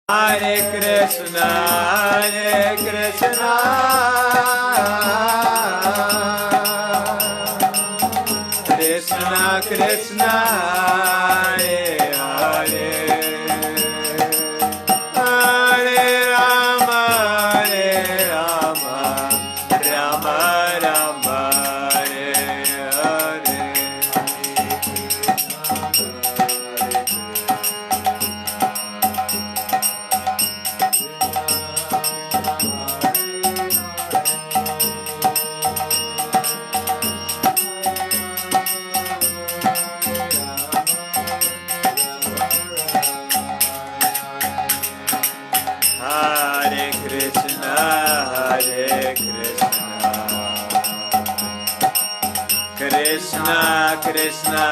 Hare Krishna, Hare Krishna, Krishna Krishna, Hare Hare, Hare Rama, Hare Rama, Rama Rama, Hare Hare. Hare Krishna, Hare Krishna, Krishna Krishna,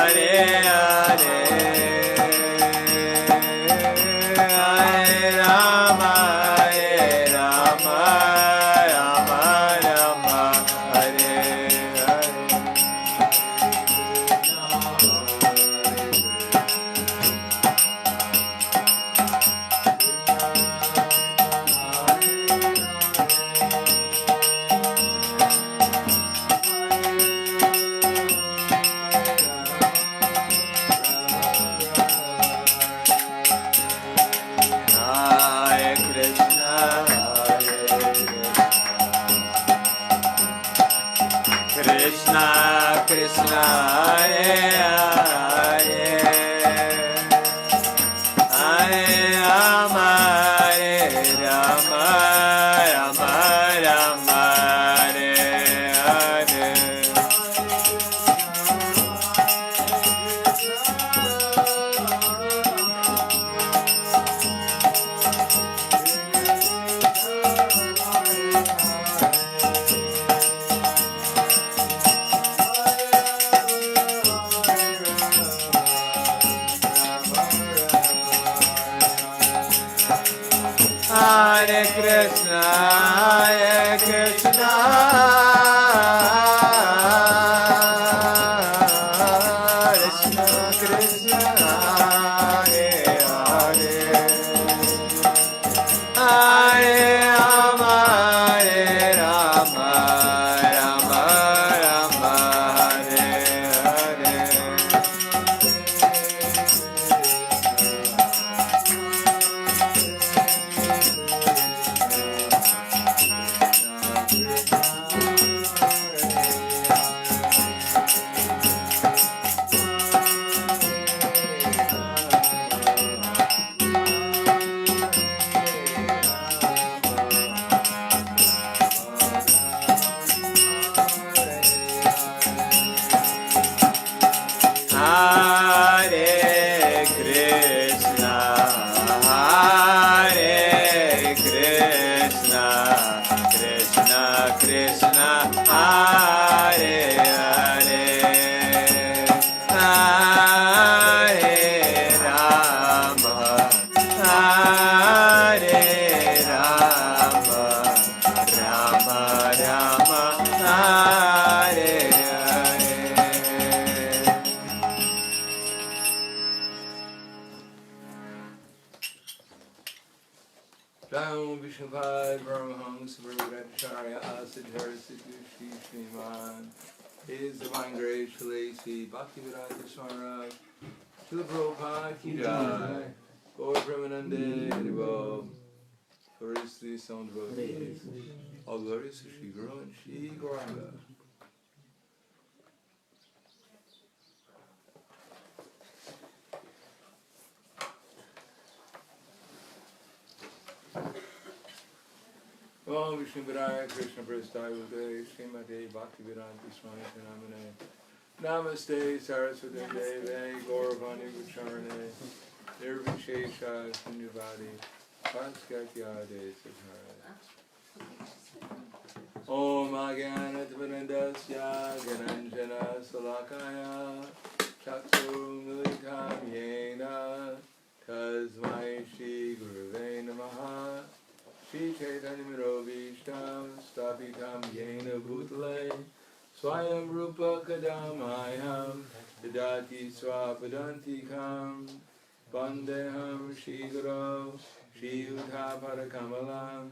Hare Hare, Hare Rama, Hare Rama, Rama Rama, Hare Hare. Hare Krishna, Hare Krishna, Krishna, Hare Hare, Hare Rama, Hare Rama, Rama Rama, Hare Hare. Hare Krishna, Hare Krishna, Krishna Krishna, Hare Hare, Hare Rama, Hare Rama, Rama Rama, Hare Hare. Hare Krishna, Hare Krishna, Krishna Krishna, Hare Hare, Hare Rama, Hare Rama, Rama Rama, Hare Hare. Jai Vishnupada Paramahamsa Parvadacharya Asadhara Siddhi Shri Sriman His Divine Grace Shalasi Bhaktivedanta Swami Srila Prabhupada Ki Jai Gaur Premanande Haribo Glories to the Son devotees. All glories to Shri Guru and Shri Gauranga. Om Vishnu Vidaya Krishna Prasthaya Uday Srimati Bhaktivedanta Swami Pranamane Namaste Saraswati Deve Gauravani Vicharane Nirvishesha Shunyavadi Bhaskatyade Siddhara. Om Agyanatvanandasya Gananjana Salakaya Chaksu Milikam Yena Tasmai Shri Guruve Namaha Shri Chaitanya Mirovishtam Stapitam Yena Bhutale Swayam Rupa Kadamayam Dadati Swapadantikam Vandeham Shri Guru Shri Yudha Parakamalam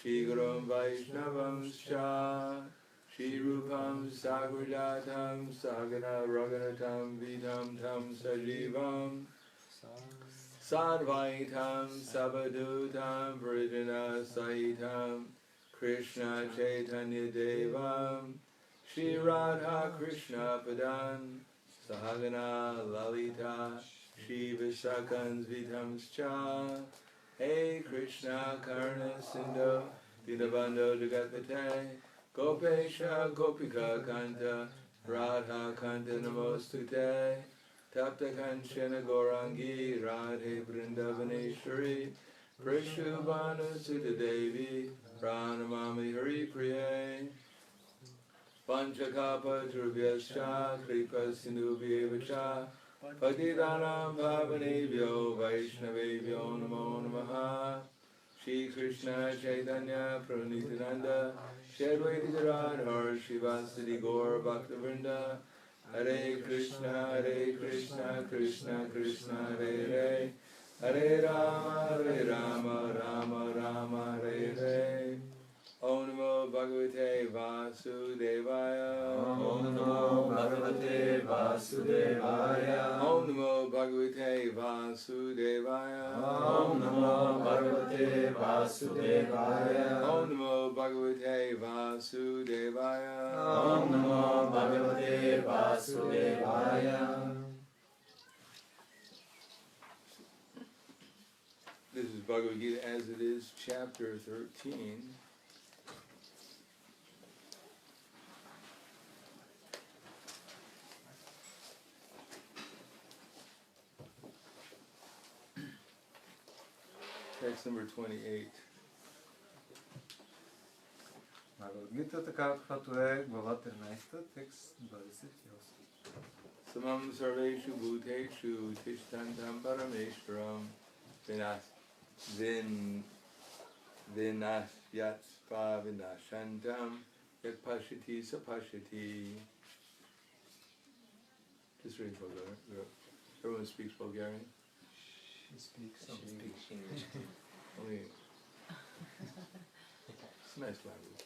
Shri Guru Vaishnavam Scha Shri Rupam Sagrajatam Sagana Raganatam Vidam Tam Sajivam Sadvaitam Sabadutam Vrijana Sahitam Krishna Chaitanya Devam Shri Radha Krishna Padan Sahagana Lalita Shri Vishakans Vidhamscha Hey Krishna Karna Sindhu Dinabando Jagatpate Gopesha Gopika Kanta Radha Kanta Namostute Tapta Kanchana Gorangi Radhe Vrindavaneshwari Prishubhanu Sutta Devi Pranamami Hari Priye Panchakapa Drubhyascha Kripa Sindhubhyevacha Patidanam Bhavanebhyo Vaishnavebhyo Namo Namaha Shri Krishna Chaitanya Pranitananda Shri Advaita Radhar Shivasadi Gaur Bhaktavrinda Hare Krishna Krishna Krishna Hare Hare Hare Rama Rama Rama Hare Hare Om Namo Bhagavate Vasudevaya Om Namo Bhagavate Vasudevaya Om Namo Bhagavate Vasudevaya Om Namo Bhagavate Vasudevaya Om Namo Bhagavate Vasudevaya Om Namo Bhagavate Vasudevaya. This is Bhagavad Gita as it is, chapter 13. Text number 28. Бхагавад-гита, така каквато е глава 13, текст 28. Samam sarveshu bhuteshu tishtantam parameshwaram vinasyatspa vinashantam yat pashati sapashati. Just read Bulgarian. Everyone speaks Bulgarian? She speaks English. Only it's a nice language.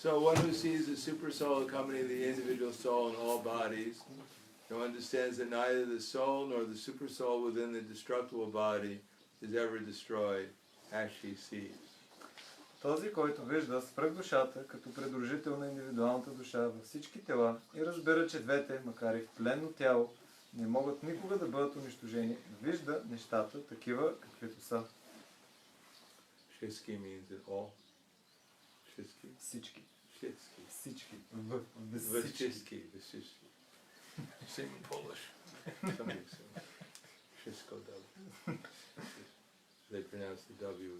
So one who sees the super soul accompanying the individual soul in all bodies, who understands that neither the soul nor the super soul within the destructible body is ever destroyed, as she sees. Този, който вижда свръхдушата като придружител на индивидуалната душа във всички тела и разбира, че двете, макар и в тленно тяло, не могат никога да бъдат унищожени, вижда нещата такива, каквито са. Shitsky means it all. Shitsky? Всички. Shitsky. Всички. Vyshitsky. Same in Polish. Somebody said Shitsko W. They pronounce the W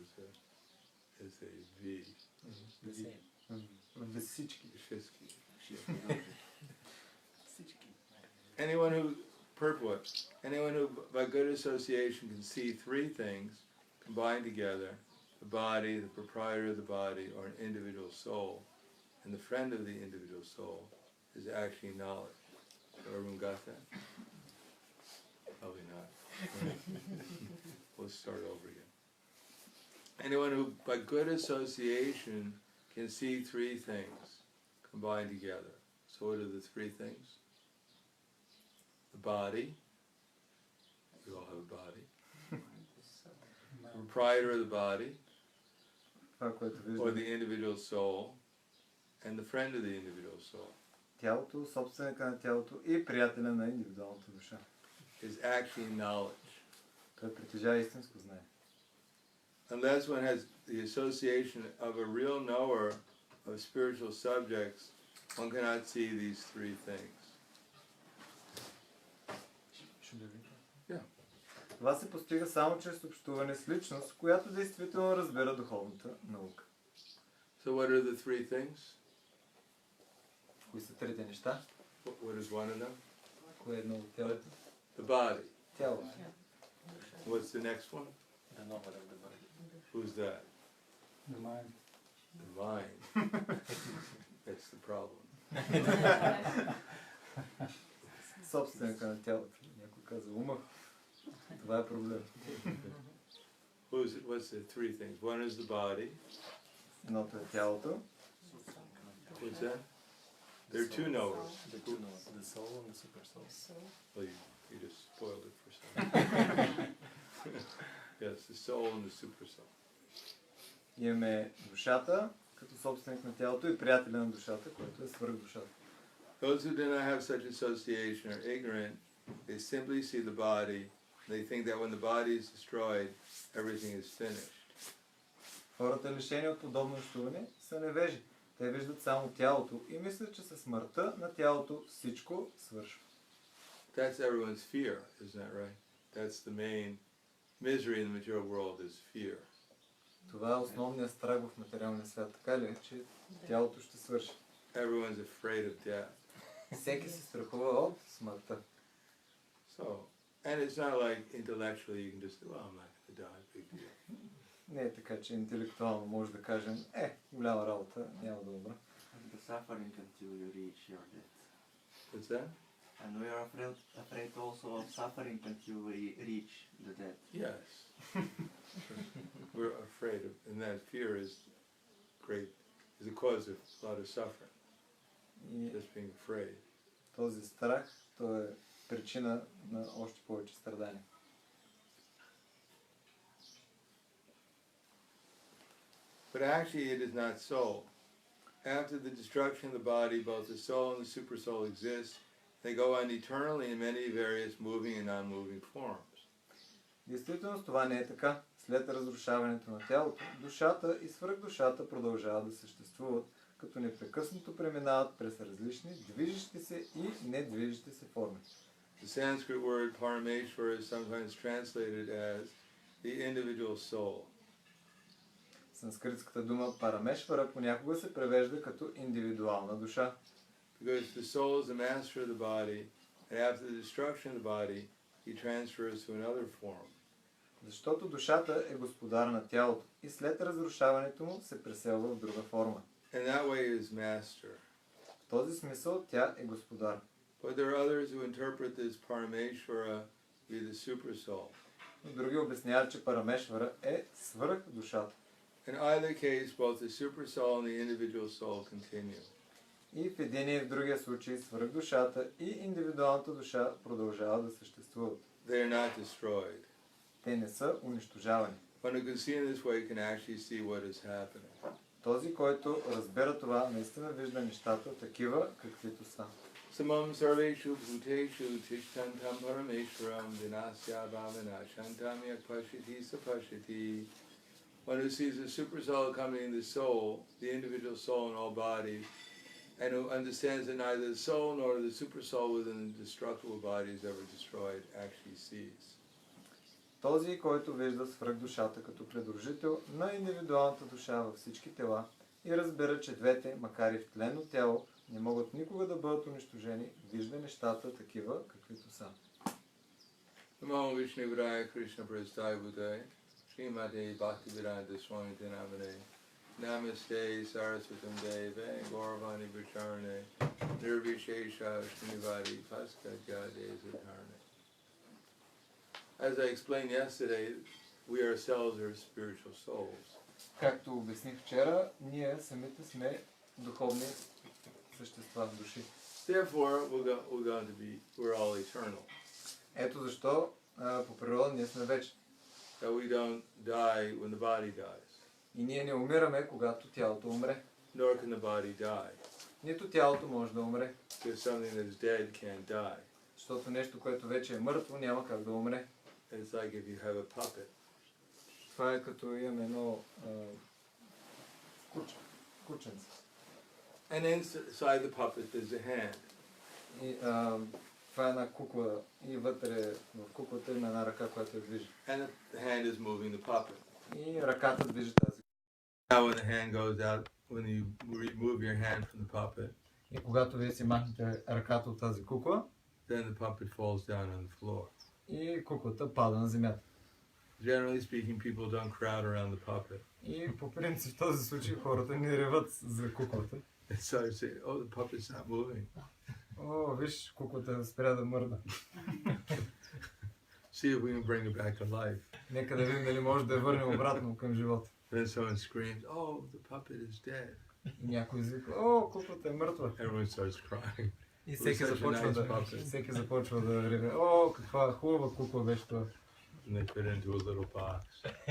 as a V. Всички. Shitsky. Всички. Anyone who by good association can see three things combined together, the body, the proprietor of the body, or an individual soul, and the friend of the individual soul, is actually knowledge. So everyone got that? Probably not. We'll start over again. Anyone who by good association can see three things combined together. So what are the three things? The body, we all have a body. The proprietor of the body, Това, което or вижда. the individual soul, and the friend of the individual soul, Тялото, собственика на тялото и приятеля на индивидуалната душа. is actually knowledge. Той притежава истинско знание. Unless one has the association of a real knower of spiritual subjects, one cannot see these three things. Yeah. Това се постига само чрез общуване с личност, която действително разбира духовната наука. So what are the three things? Кои са трите неща? What is one of them? Кое е едно от тялото? The body. Тяло. What's the next one? Who's that? The mind. The mind. That's the problem. Собственика на тялото. Някой каза ума. Това е проблем. What's the three things? One is the body. Едното е тялото. What's that? There are two knowers. The soul and the super soul. Well, you just spoiled it for some. Yes, the soul and the super soul. Имаме душата, като собственик на тялото и приятеля на душата, който е свръхдушата. Those who do not have such association are ignorant. They simply see the body. They think that when the body is destroyed, everything is finished. Хората, лишени от подобно общуване, са невежи. Те виждат само тялото и мислят, че със смъртта на тялото всичко свършва. That's everyone's fear, isn't that right? That's the main misery in the material world is fear. Това е основният страх в материалния свят, така ли е, че тялото ще свърши. Everyone's afraid of death. Всеки се страхува от смъртта. So, and it's not like intellectually you can just, well, I'm not going to die, big deal. Не е така, че интелектуално може да кажем, голяма работа, няма да умра. The suffering until you reach your death. What's that? And we are afraid also of suffering until we reach the death. Yes. We're afraid of, and that fear is great, is the cause of a lot of suffering, И just being afraid. този страх, то е причина на още повече страдания. But actually it is not so. After the destruction of the body, both the soul and the super soul exist. They go on eternally in many various moving and non-moving forms. Действително това не е така. След разрушаването на тялото, душата и свръхдушата продължават да съществуват, като непрекъснато преминават през различни движещи се и недвижещи се форми. The Sanskrit word Parameshvara is sometimes translated as the individual soul. Санскритската дума Парамешвара понякога се превежда като индивидуална душа. Because the soul is the master of the body, and after the destruction of the body, he transfers to another form. Защото душата е господар на тялото и след разрушаването му се преселва в друга форма. And that way is master. В този смисъл тя е господар. But there are others who interpret this Parameshvara to be the super soul. Но други обясняват, че Парамешвара е свръх душата. In either case, both the super soul and the individual soul continue. И в един и в другия случай свръх душата и индивидуалната душа продължават да съществуват. They are not destroyed. Те не са унищожавани. One who can see in this way can actually see what is happening. Този, който разбира това, наистина вижда нещата такива, каквито са. Samam sarveshu bhuteshu tishtantam parameshwaram vinasya bhavana shantam yak pashiti sapashiti. One who sees the super soul accompanying the soul, the individual soul in all bodies, and who understands that neither the soul nor the super soul within the destructible body is ever destroyed, actually sees. Този, който вижда свръхдушата като придружител на индивидуалната душа във всички тела и разбира, че двете, макар и в тленно тяло, не могат никога да бъдат унищожени, вижда нещата такива, каквито са. Namo Vishnuvadaya Krishna Prasthaya Bhutaya Srimate Bhaktivedanta Swami Namane Namaste Saraswatam Deve Gauravani Bacharane Nirvishesha Srinivadi Paskajade Satarne. As I explained yesterday, we ourselves are spiritual souls. Както обясних вчера, ние самите сме духовни същества, души. Therefore, we're all eternal. Ето защо по природа ние сме вечни. That we don't die when the body dies. И ние не умираме, когато тялото умре. Nor can the body die. Нито тялото може да умре. Because something that's dead can't die. Защото нещо, което вече е мъртво, няма как да умре. It's like if you have a puppet. Това е като имаме едно кученце. And inside the puppet there's a hand. И това е една кукла и вътре в куклата има една ръка, която я движи. And the hand is moving the puppet. И ръката движи тази. Now when the hand goes out, when you remove your hand from the puppet, И когато вие си махнете ръката от тази кукла, then the puppet falls down on the floor. и куклата пада на земята. Generally speaking, people don't crowd around the puppet. И по принцип в този случай хората не реват за куклата. And so I say, oh, the puppet's not moving. О, виж, куклата спря да мърда. See if we can bring it back to life. Нека да видим дали може да я върнем обратно към живота. Then someone screams, oh, the puppet is dead. И някой извика, о, куклата е мъртва. Everyone starts crying. И всеки Such a започва, nice puppet. всеки започва да реве. О, каква хубава кукла беше това. And they fit into a little box.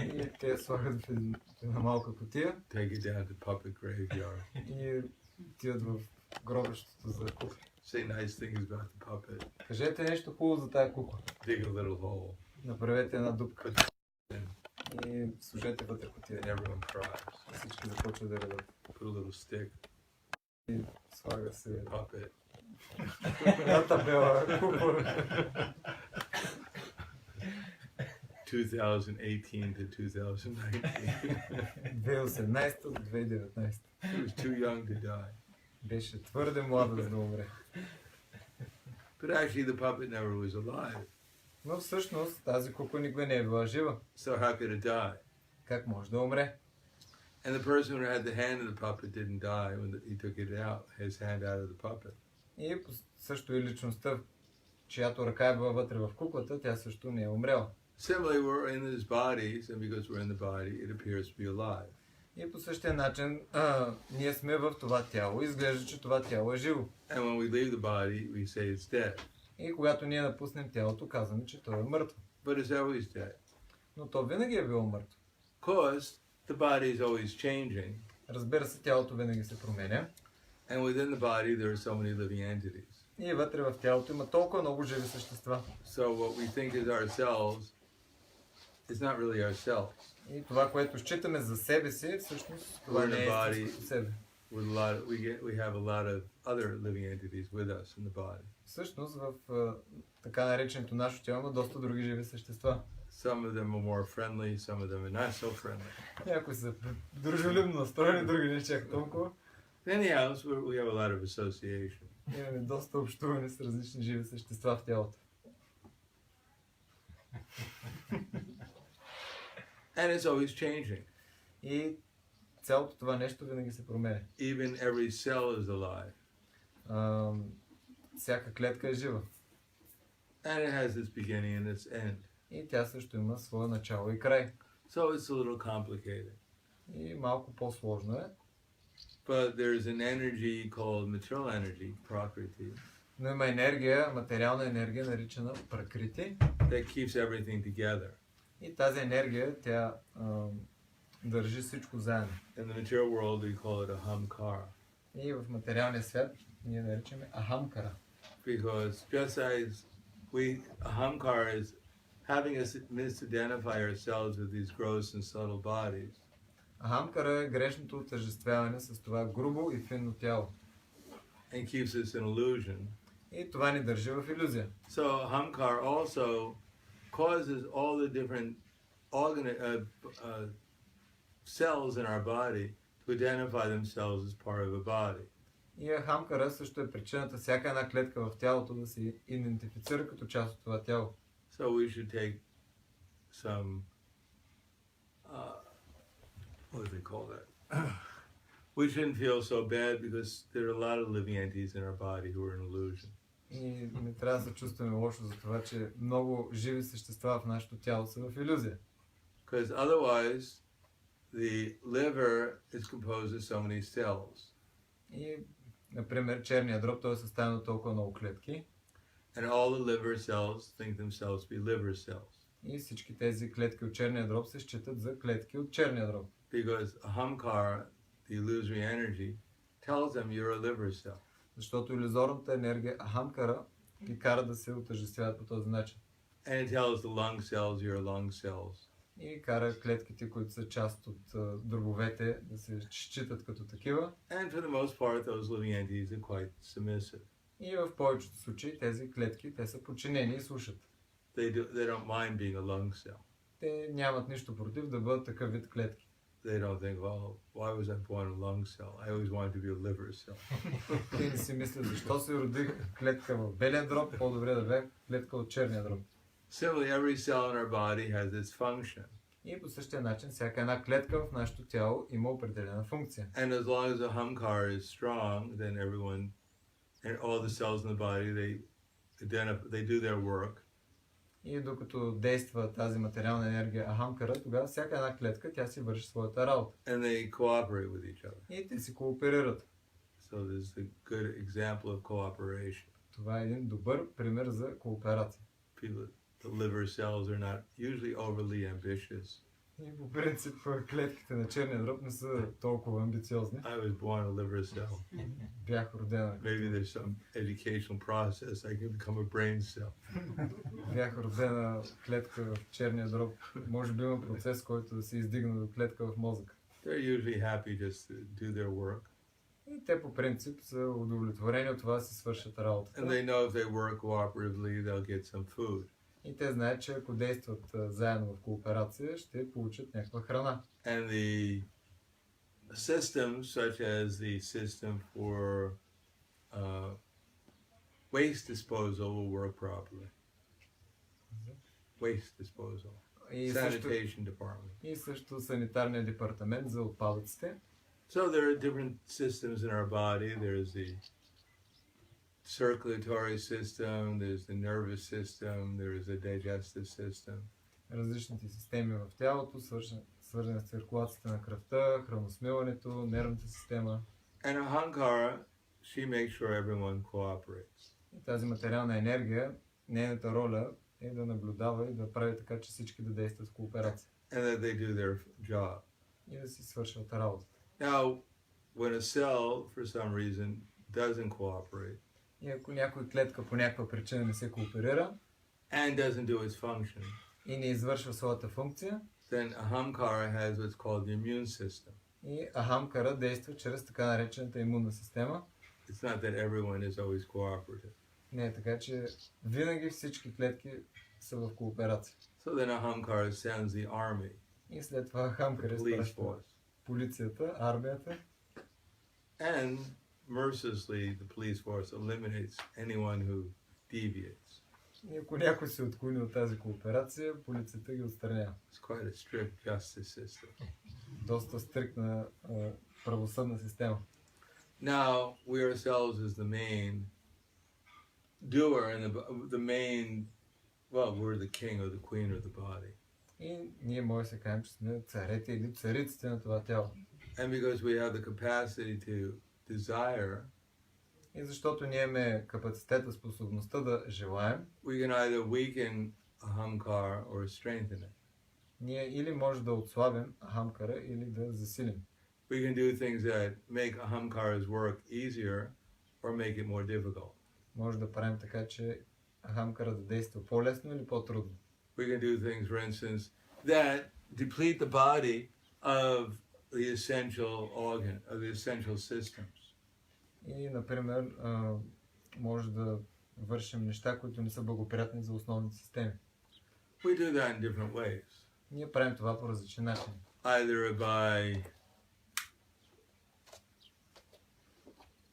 И те слагат в една малка кутия Take it down to puppet graveyard. и отиват в гробището за кукла. Say nice things about the puppet. Кажете нещо хубаво за тая кукла. Dig a little hole. Направете една дупка Put и служете вътре кутия. and everyone cries. Всички започват да реват. Put a little stick. И слага се Puppet. една табела кукла. 2018 to 2019. 2018 до 2019. He was too young to die. Беше твърде млада за да умре. But actually the puppet never was alive. Но всъщност тази кукла никога не е била жива. So how could it die? Как може да умре? And the person who had the hand of the puppet didn't die when he took it out, his hand out of the puppet. И също и личността, чиято ръка е била вътре в куклата, тя също не е умрела. Similarly, we're in these bodies, and because we're in the body, it appears to be alive. И по същия начин ние сме в това тяло. Изглежда, че това тяло е живо. And when we leave the body, we say it's dead. И когато ние напуснем тялото, казваме, че то е мъртво. But it's always dead. Но то винаги е било мъртво. Because the body is always changing, Разбира се, тялото винаги се променя. and within the body there are so many living entities. И вътре в тялото има толкова много живи същества. So what we think is ourselves is not really ourselves. И това, което считаме за себе си, всъщност това не е истинското себе. With a lot of, we have a lot of other living entities with us in the body. Всъщност в така нареченото наше тяло има доста други живи същества. Some of them are more friendly, some of them are not so friendly. Някои са дружелюбно настроени, други не чак толкова. Anyhow, we have a lot of association. Имаме доста общуване с различни живи същества в тялото. And it's always changing. И цялото това нещо винаги се променя. Even every cell is alive. Всяка клетка е жива. And it has its beginning and its end. И тя също има свое начало и край. So it's a little complicated. И малко по-сложно е. But there's an energy called material energy, prakriti, Но има енергия, материална енергия, наричана пракрити. that keeps everything together. И тази енергия, тя държи всичко заедно. In the material world, we call it ahamkara. И в материалния свят ние наричаме ахамкара. Because just as ahamkara is having us misidentify ourselves with these gross and subtle bodies. Ахамкара е грешното отъждествяване с това грубо и финно тяло. And keeps us in illusion. И това ни държи в илюзия. So ahamkara also causes all the different cells in our body to identify themselves as part of a body. И ахамкара също е причината всяка една клетка в тялото да се идентифицира като част от това тяло. So we should take some, what do they call that? We shouldn't feel so bad because there are a lot of living entities in our body who are an illusion. И не трябва да се чувстваме лошо за това, че много живи същества в нашето тяло са в илюзия. Because otherwise, the liver is composed of so many cells. И, например, черният дроб, той е съставен от толкова много клетки. And all the liver cells think themselves to be liver cells. И всички тези клетки от черния дроб се считат за клетки от черния дроб. Because ahamkara, the illusory energy, tells them you're a liver cell. Защото илюзорната енергия, ахамкара, ги кара да се отъждествяват по този начин. And it tells the lung cells you're lung cells. И кара клетките, които са част от дробовете, да се считат като такива. And for the most part, those living entities are quite submissive. И в повечето случаи тези клетки, те са подчинени и слушат. They don't mind being a lung cell. Те нямат нищо против да бъдат такъв вид клетки. They don't think, well, why was I born a lung cell? I always wanted to be a liver cell. Те не си мислят, защо се родих клетка в белия дроб, по-добре да бях клетка от черния дроб. Similarly, every cell in our body has its function. И по същия начин всяка една клетка в нашето тяло има определена функция. And as long as the ahamkara is strong, then everyone, and all the cells in the body, they do their work. И докато действа тази материална енергия ахамкара, тогава всяка една клетка тя си върши своята работа. And they cooperate with each other. И те си кооперират. So there's a good example of cooperation. Това е един добър пример за кооперация. People, the liver cells are not usually overly ambitious. И по принцип клетките на черния дроб не са толкова амбициозни. I was born a liver cell. Бях родена. Maybe there's some educational process. I can become a brain cell. Бях родена клетка в черния дроб. Може би има процес, който да се издигна до клетка в мозъка. They're usually happy just to do their work. И те по принцип са удовлетворени от това да си свършат работата. And they know if they work cooperatively, they'll get some food. И те знаят, че ако действат заедно в кооперация, ще получат някаква храна. And the systems, such as the system for waste disposal, will work properly. Waste disposal. Sanitation department. И също санитарния департамент за отпадъците. So there are different systems in our body. There's the circulatory system, there's the nervous system, there is the digestive system. Различните системи в тялото, свързани с циркулацията на кръвта, храносмилането, нервната система. And ahankara, she makes sure everyone cooperates. И тази материална енергия, нейната роля е да наблюдава и да прави така, че всички да действат в кооперация. And that they do their job. И да си свършват работата. Now, when a cell, for some reason, doesn't cooperate, И ако някой клетка по някаква причина не се кооперира and doesn't do its function, и не извършва своята функция, then ahamkara has what's called the immune system. и ахамкара действа чрез така наречената имунна система. It's not that everyone is always cooperative. Не е така, че винаги всички клетки са в кооперация. So then ahamkara sends the army, И след това ахамкара police изпраща force. полицията, армията. And mercilessly, the police force eliminates anyone who deviates. И ако някой се отклони от тази кооперация, полицията ги отстранява. It's quite a strict justice system. Доста стриктна правосъдна система. Now, we ourselves as the main doer and the main, well, we're the king or the queen of the body. И ние може да се кажем, че сме царете или цариците на това тяло. And because we have the capacity to desire, И защото ние имаме капацитета, способността да желаем, we can either weaken ahamkara or strengthen it. ние или може да отслабим ахамкара, или да засилим. We can do things that make ahamkara's work easier or make it more difficult. Може да правим така, че ахамкара да действа по-лесно или по-трудно. We can do things, for instance, that deplete the body of the essential organ, of the essential systems. И, например, може да вършим неща, които не са благоприятни за основните системи. We do that in different ways. Ние правим това по различни начини. Either by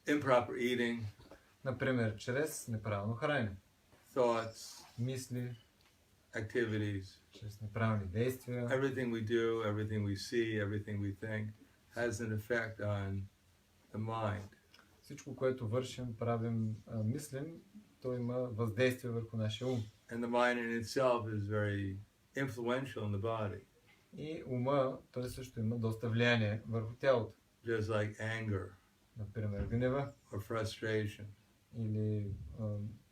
improper eating, Например, чрез неправилно хранене, thoughts, мисли, activities, чрез неправилни действия. everything we do, everything we see, everything we think has an effect on the mind. Всичко, което вършим, правим, мислим, то има въздействие върху нашия ум. And the mind in itself is very influential in the body, И ума, той също има доста влияние върху тялото. just like anger Например, гнева or frustration, или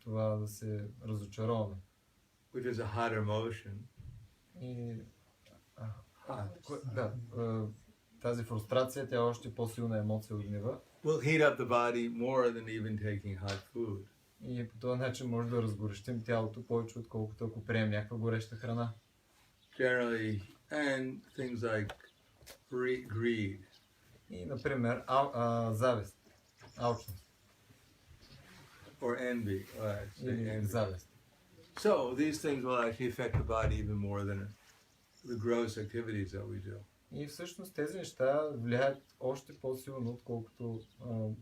това да се разочароваме. which is a hot emotion. И Hot. да, тази фрустрация, тя е още по-силна емоция от гнева. Will heat up the body more than even taking hot food. И по този начин може да разгорещим тялото повече, отколкото ако приемем някаква гореща храна. Generally, and things like greed, И, например, завист, алчност or envy. или Envy. завист. So these things will actually affect the body even more than the gross activities that we do. И всъщност тези неща влияят още по-силно, отколкото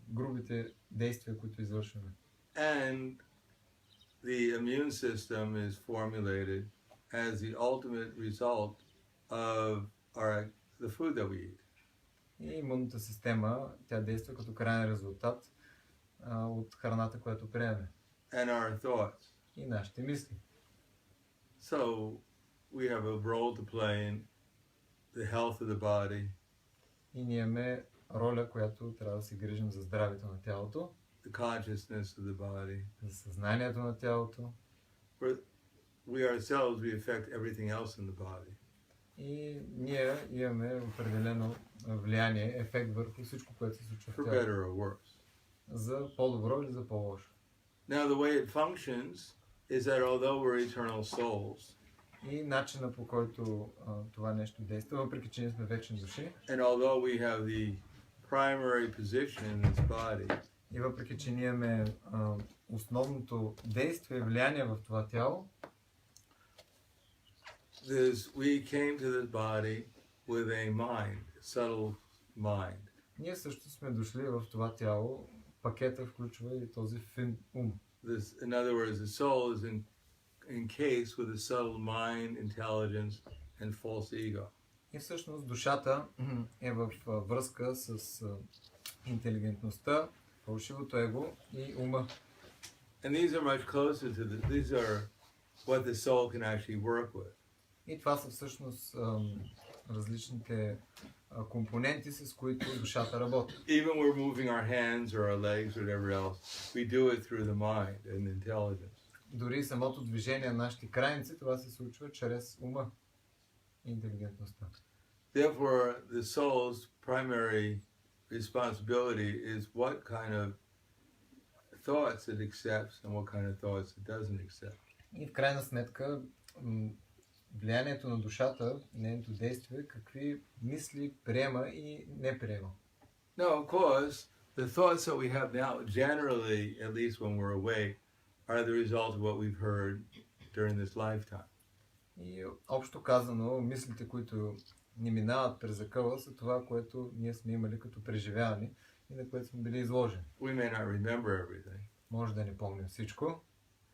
грубите действия, които извършваме. And the immune system is formulated as the ultimate result of the food that we eat. И имунната система, тя действа като крайен резултат от храната, която приеме. And our thoughts. И нашите мисли. So we have a role to play in the health of the body. И ние имаме роля, която трябва да се грижим за здравето на тялото, The consciousness of the body. за съзнанието на тялото. We ourselves, we affect everything else in the body. И ние имаме определено влияние, ефект върху всичко, което се случва в For тялото. better or worse. За по-добро или за по-лошо. Now the way it functions is that although we're eternal souls, И начина, по който това нещо действа, въпреки че ние сме вечни души, and although we have the primary position in this body, и въпреки че ние имаме основното действие и влияние в това тяло, we came to this body with a mind, a subtle mind. ние също сме дошли в това тяло. Пакета включва и този фин ум. In other words, the soul is encased with a subtle mind, intelligence, and false ego. И всъщност душата е в връзка с интелигентността, фалшивото его и ума. And these are much closer to these are what the soul can actually work with. И това са всъщност различните компоненти, с които душата работи. Even we're moving our hands or our legs or whatever else, we do it through the mind and intelligence. Дори самото движение на нашите крайници, това се случва чрез ума и интелигентността. Therefore, the soul's primary responsibility is what kind of thoughts it accepts and what kind of thoughts it doesn't accept. И в крайна сметка, влиянието на душата, нейното действие, какви мисли приема и не приема. Now, of course, the thoughts that we have now, generally, at least when we're awake, are the result of what we've heard during this lifetime. И общо казано, мислите, които ни минават през закъла, са това, което ние сме имали като преживяване и на което сме били изложени. We may not remember everything, Може да не помним всичко,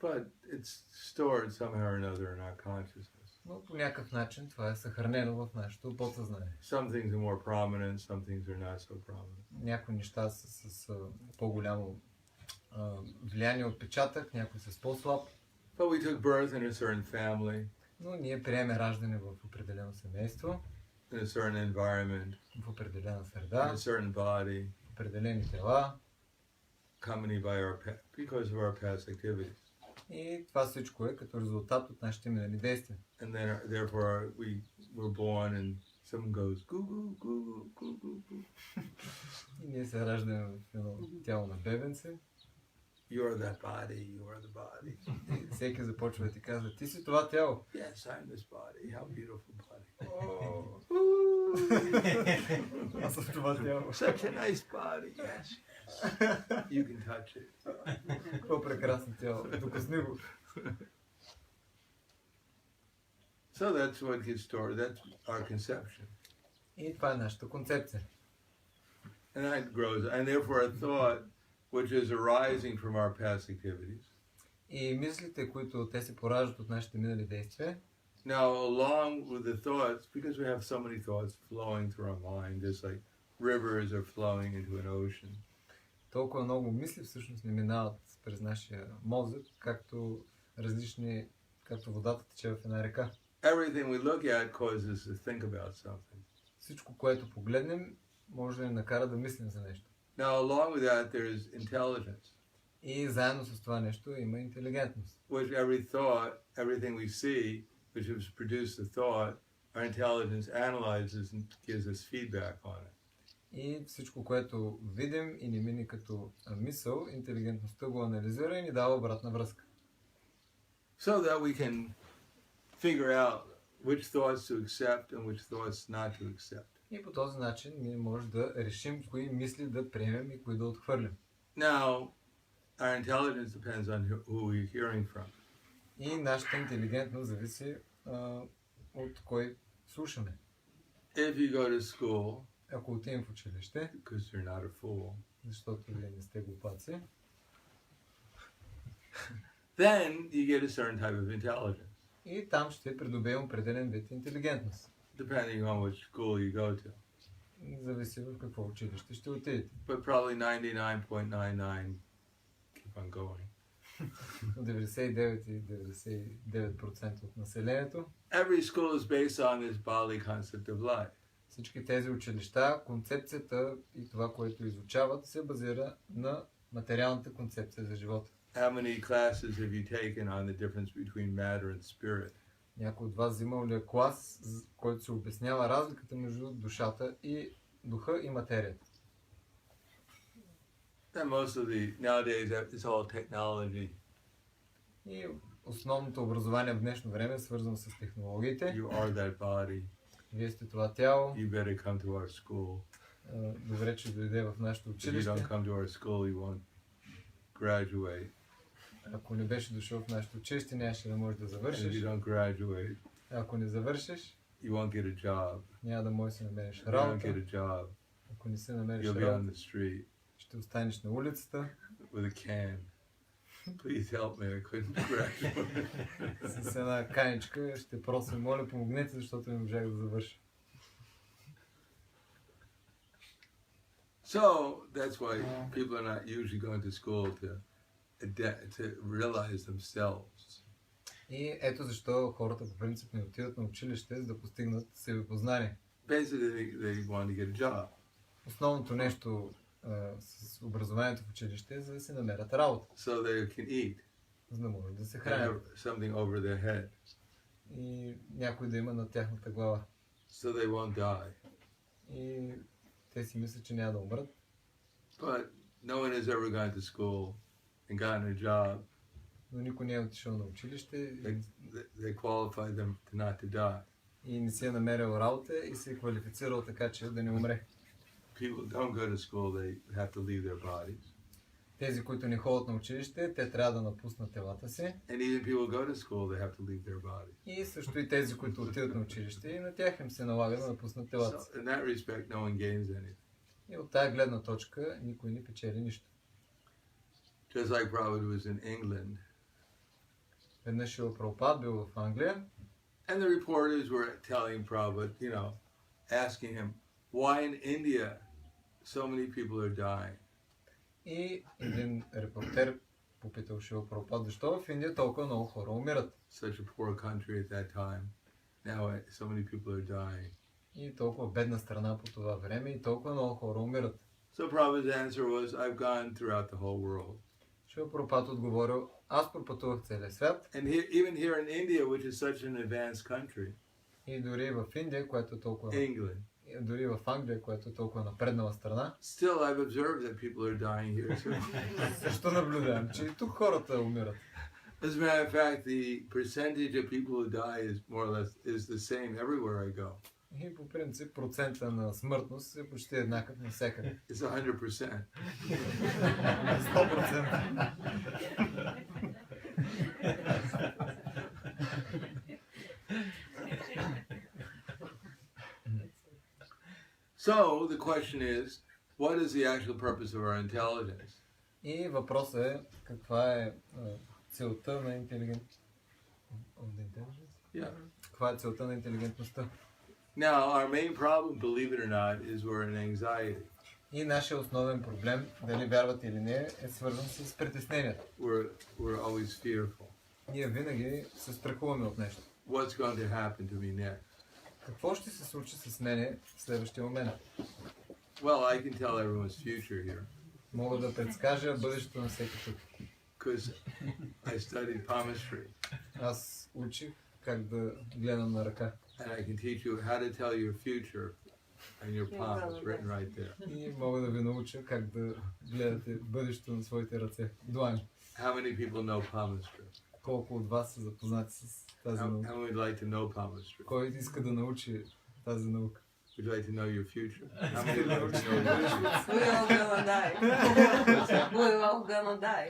but it's stored somehow or another in our consciousness. но по някакъв начин това е съхранено в нашето подсъзнание. Some things are more prominent, some things are not so prominent. Някои неща са с по-голямо влияние, отпечатък, някои са с по-слаб. But we took birth in a certain family, Но ние приеме раждане в определено семейство, in a certain environment, в определена in среда, a certain body, в определени тела. accompanied by because of our past activities. И това всичко е като резултат от нашите минали действия. And then, therefore, we were born and someone goes, goo goo, goo goo, goo goo, goo. И ние се раждаме в едно тяло на бебенце. You are that body, you are the body. И всеки започва да ти казва, ти си това тяло. Yes, I'm this body. How beautiful body. Аз съм това тяло. Such a nice body. Yes, yes. You can touch it. Какво прекрасно тяло. Докосни го. So that's what gets stored. That's our conception. И това е нашата концепция. And that grows. And therefore a thought which is arising from our past activities. И мислите, които те се пораждат от нашите минали действия, Now, along with the thoughts, because we have so many thoughts flowing through our mind, just like rivers are flowing into an ocean. толкова много мисли всъщност не минават през нашия мозък, както водата тече в една река. Everything we look at causes us to think about something. Всичко, което погледнем, може да ни накара да мислим за нещо. Now, along with that, there is intelligence, И заедно с това нещо има интелигентност. which every thought, everything we see, which has produced the thought, our intelligence analyzes and gives us feedback on it. И всичко, което видим и ни мине като мисъл, интелигентността го анализира и ни дава обратна връзка. So that we can figure out which thoughts to accept and which thoughts not to accept. И по този начин ние може да решим кои мисли да приемем и кои да отхвърлим. Now, our intelligence depends on who we're hearing from. И нашата интелигентност зависи от кой слушаме. If you go to school, Ако отидем в училище, because you're not a fool, защото вие не сте глупаци, then you get a certain type of intelligence. и там ще придобием определен вид интелигентност. depending on which school you go to. Зависи в какво училище ще отидете. But probably 99.99 keep on going. 99,99% от населението. Every school is based on this Bali concept of life. Всички тези училища, концепцията и това, което изучават, се базира на материалната концепция за живота. How many classes have you taken on the difference between matter and spirit? Някой от вас взимал ли е клас, който се обяснява разликата между душата и духа и материята? And most of the nowadays it's all technology. И основното образование в днешно време е свързано с технологиите. You are that body. Вие сте това тяло. You better come to our school. Добре, че дойде в нашето If you училище. don't come to our school, you won't graduate. Ако не беше дошъл в нашето училище, нямаше да можеш да And if завършиш. you don't graduate, Ако не завършиш, you won't get a job. няма да можеш да намериш If you don't работа. get a job, Ако не се намериш you'll be on работа, the street ще останеш на улицата with a can. Please help me, I couldn't graduate. с една каничка. Ще просим, моля, помогнете, защото не можах да завърша. So that's why people are not usually going to school to realize themselves. И ето защо хората по принцип не отиват на училище, за да постигнат себепознание. Basically, they want to get a job. Основното нещо с образованието в училище е за да се намерят работа, So they can eat за да могат да се and хранят have something over their head. и някой да има на тяхната глава. So they won't die. И те си мислят, че няма да умрат. But no one has ever gone to school and gotten a job Но никой не е отишъл на училище that qualified them to not to die. и не си е намерил работа и се е квалифицирал така, че да не умре. People don't go to school, they have to leave their bodies. Тези, които не ходят на училище, те трябва да напуснат телата си. And even people go to school, they have to leave their bodies. И също и тези, които отиват на училище, и на тях им се налага да напуснат телата си. So in that respect, no one gains anything. И от тая гледна точка никой не печели нищо. Just like Prabhupada was in England, Веднъж Шрила Прабхупад бил в Англия and the reporters were telling Prabhupada, asking him, why in India so many people are dying? и един репортер попитал Шрила Прабхупад, защо в Индия толкова много хора умират? Such a poor country at that time. Now so many people are dying. И толкова бедна страна по това време и толкова много хора умират. So Prabhupada's answer was, I've gone throughout the whole world. Шрила Прабхупад отговорил, аз пропътувах целия свят And even here in India, which is such an advanced country, и дори в Индия, която е толкова... England, Дори в Англия, която е толкова напреднала страна, still I've observed that people are dying here too. също наблюдавам, че и тук хората умират. As a matter of fact, the percentage of people who die is more or less is the same everywhere I go. И по принцип процента на смъртност е почти еднакъв навсякъде. It's 100%. 100%. So the question is, what is the actual purpose of our intelligence? И въпросът е, каква е целта на Каква е целта на интелигентността? Now, our main problem, believe it or not, is we're in anxiety. И нашия основен проблем, дали вярвате или не, е свързан с притеснението. We're always fearful. Ние винаги се страхуваме от нещо. What's going to happen to me next? Какво ще се случи с мене в следващия момент? Well, I can tell everyone's future here. Мога да предскажа бъдещето на всеки тук. Because I studied palmistry. Аз учих как да гледам на ръка. And I can teach you how to tell your future and your palm. It's written right there. И мога да ви науча как да гледате бъдещето на своите ръце. Длани. How many people know palmistry? Колко от вас са запознати с тази наука? How would you like to know palmistry? Кой иска да научи тази наука? Would you like to know your future? How many would like to know your future? We're all gonna die. We're all gonna die.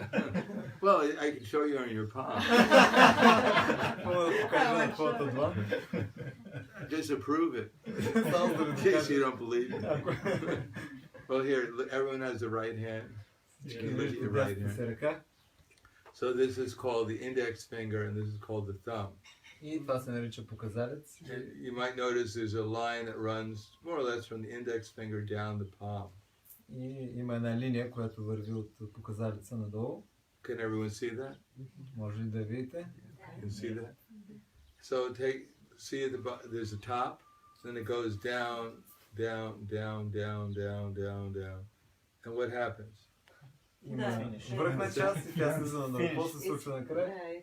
Well, I can show you on your palm. Мога да покажа на твоята длан. Just to prove it. Само да ви In case you докажа. don't believe me. Well, here, everyone has the right hand. Всички You look at виждате your right дясната си hand. ръка. So this is called the index finger, and this is called the thumb. И това се нарича показалец. You might notice there's a line that runs more or less from the index finger down the palm. И има една линия, която върви от показалеца надолу. Can everyone see that? Може ли да видите? You can see that? So see at the there's a top, then it goes down, down, down, down, down, down, down. And what happens? Има връхна част и тя слиза надолу. Какво се случва накрая?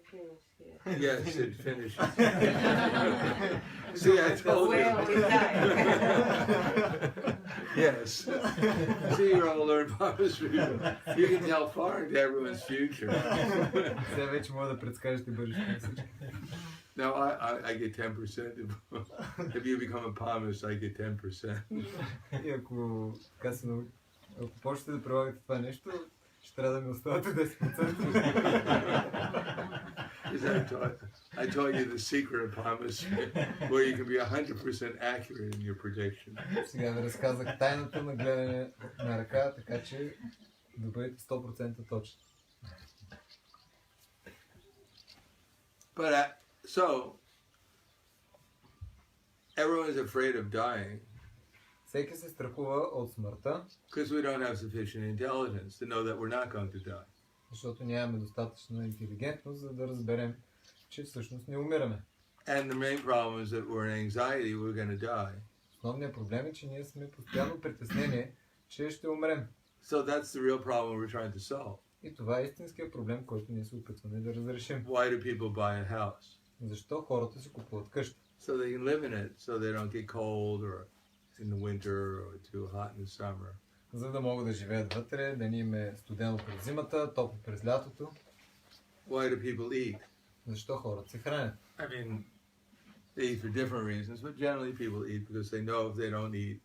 Yes, it finishes. See, I told you. Yes. See, you're all learned palmistry. You can tell far into everyone's future. Сега вече мога да предскажете бъдещето на всички. Now, I get 10%. If you become a palmist, I get 10%. И ако почнете да прилагате това нещо, ще трябва да ми оставате 10%. I told you the secret of palmistry, where you can be 100% accurate in your prediction. Сега ви разказах тайната на гледане на ръка, така че да бъдете 100% точни. But so everyone is afraid of dying. Всеки се страхува от смъртта, because we don't have sufficient intelligence to know that we're not going to die. Защото нямаме достатъчна интелигентност, за да разберем, че всъщност не умираме. And the main problem is that we're in anxiety, we're going to die. Основният проблем е, че ние сме постоянно притеснени, че ще умрем. So that's the real problem we're trying to solve. И това е истинският проблем, който ние се опитваме да разрешим. Why do people buy a house? Защо хората си купуват къща? So they can live in it, so they don't get cold or in the winter or too hot in the summer. За да могат да живеят вътре, да ни им е студено през зимата, топло през лятото. Why do people eat? Защо хората се хранят? I mean, they eat for different reasons, but generally people eat because they know if they don't eat,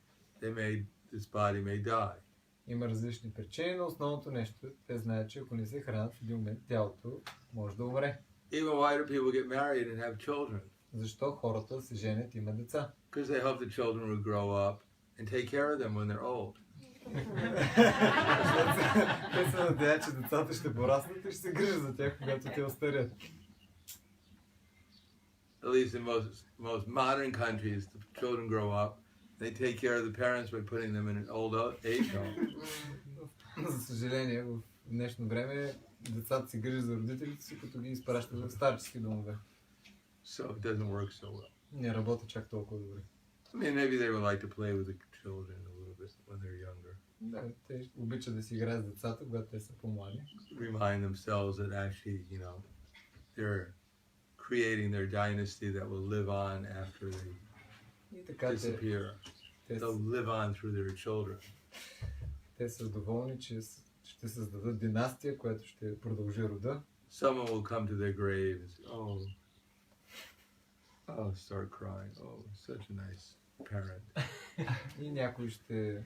this body may die. Има различни причини, но основното нещо е, те знаят, че ако не се хранят, в един момент тялото може да умре. Even why do people get married and have children? Защо хората се женят и имат деца? Because they hope the children will grow up and take care of them when they're old. Те се надяват, че децата ще пораснат и ще се грижат за тях, когато те остарят. At least in most modern countries, the children grow up. They take care of the parents by putting them in an old age home. За съжаление, в днешно време децата се грижат за родителите си, като ги изпращат в старчески домове. So it doesn't work so well. Не работи чак толкова добре. I mean, maybe they would like to play with the children a little bit when they're younger. Да, те обичат да си играят с децата, когато те са по-млади. Remind themselves that actually, they're creating their dynasty that will live on after they И така disappear. They'll live on through their children. те са доволни, че ще създадат династия, която ще продължи рода. Someone will come to their grave and say, start crying. Oh, such a nice parent. И някой ще